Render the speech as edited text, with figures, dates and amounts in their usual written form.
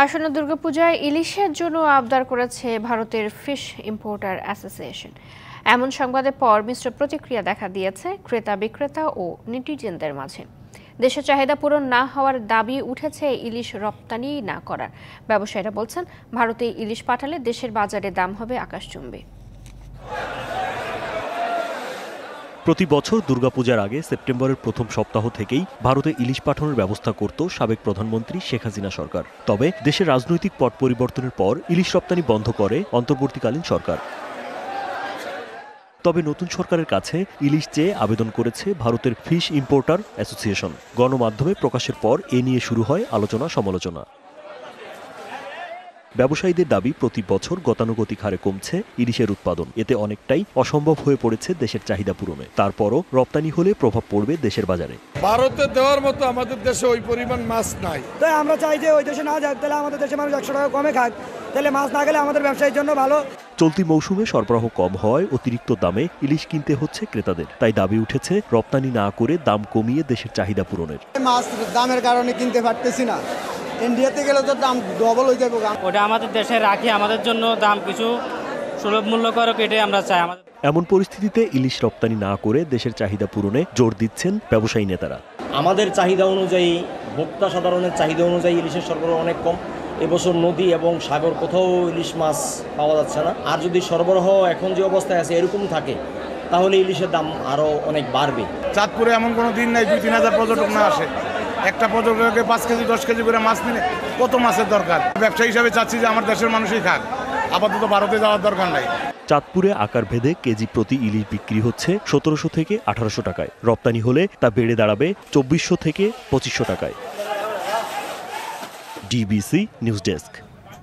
আসন্ন দুর্গাপূজায় ইলিশের জন্য আবদার করেছে ভারতের ফিশ ইম্পোর্টার অ্যাসোসিয়েশন। এমন সংবাদের পর মিশ্র প্রতিক্রিয়া দেখা দিয়েছে ক্রেতা বিক্রেতা ও নেটিজেনদের মাঝে। দেশের চাহিদা পূরণ না হওয়ার দাবি উঠেছে ইলিশ রপ্তানি না করার। ব্যবসায়ীরা বলছেন, ভারতে ইলিশ পাঠালে দেশের বাজারে দাম হবে আকাশচুম্বী। প্রতি বছর দুর্গাপূজার আগে সেপ্টেম্বরের প্রথম সপ্তাহ থেকেই ভারতে ইলিশ পাঠানোর ব্যবস্থা করত সাবেক প্রধানমন্ত্রী শেখ হাসিনা সরকার। তবে দেশের রাজনৈতিক পট পরিবর্তনের পর ইলিশ রপ্তানি বন্ধ করে অন্তর্বর্তীকালীন সরকার। তবে নতুন সরকারের কাছে ইলিশ চেয়ে আবেদন করেছে ভারতের ফিশ ইম্পোর্টার অ্যাসোসিয়েশন। গণমাধ্যমে প্রকাশের পর এ নিয়ে শুরু হয় আলোচনা সমালোচনা। ব্যবসায়ীদের দাবি, প্রতি বছর গতানুগতিক হারে কমছে ইলিশের উৎপাদন। এতে অনেকটাই অসম্ভব হয়ে পড়েছে দেশের চাহিদা পূরণে। তারপরও রপ্তানি হলে প্রভাব পড়বে দেশের বাজারে। ভারতে দেওয়ার মতো আমাদের দেশে ওই পরিমাণ মাছ নাই। তাই আমরা চাই যে ওই দেশে না যাক, তাহলে আমাদের দেশে মানুষ 100 টাকা কমে খাক, তাহলে মাছ না গেলে আমাদের ব্যবসায়ীর জন্য ভালো। চলতি মৌসুমে সরবরাহ কম হওয়ায় অতিরিক্ত দামে ইলিশ কিনতে হচ্ছে ক্রেতাদের। তাই দাবি উঠেছে রপ্তানি না করে দাম কমিয়ে দেশের চাহিদা পূরণের। মাছ দামের কারণে কিনতে পারতেছি না, ইন্ডিয়াতে গেলে তো দাম ডবল হয়ে যাবে। ওটা আমাদের দেশে রাখি, আমাদের জন্য দাম কিছু সুলভ মূল্য করুক, এটাই আমরা চাই। এমন পরিস্থিতিতে ইলিশ রপ্তানি না করে দেশের চাহিদা পূরণে জোর দিচ্ছেন ব্যবসায়ী নেতারা। আমাদের চাহিদা অনুযায়ী, ভোক্তা সাধারণের চাহিদা অনুযায়ী ইলিশের সরবরাহ অনেক কম। এবছর নদী এবং সাগর কোথাও ইলিশ মাছ পাওয়া যাচ্ছে না। আর যদি সরবরাহ এখন যে অবস্থায় আছে এরকম থাকে, তাহলে ইলিশের দাম আরও অনেক বাড়বে। চাঁদপুরে এমন কোনো দিন নাই 2-3 হাজার পর্যটক না আসে। একটা পর্যটককে 5 কেজি 10 কেজি করে মাছ নিলে কত মাছের দরকার? ব্যবসা হিসাবে চাচ্ছি যে আমার দেশের মানুষই খাক, আপাতত ভারতে যাওয়ার দরকার নাই। চাঁদপুরে আকার ভেদে কেজি প্রতি ইলিশ বিক্রি হচ্ছে 1700 থেকে 1800 টাকায়। রপ্তানি হলে তা বেড়ে দাঁড়াবে 2400 থেকে 2500 টাকায়। DBC news desk.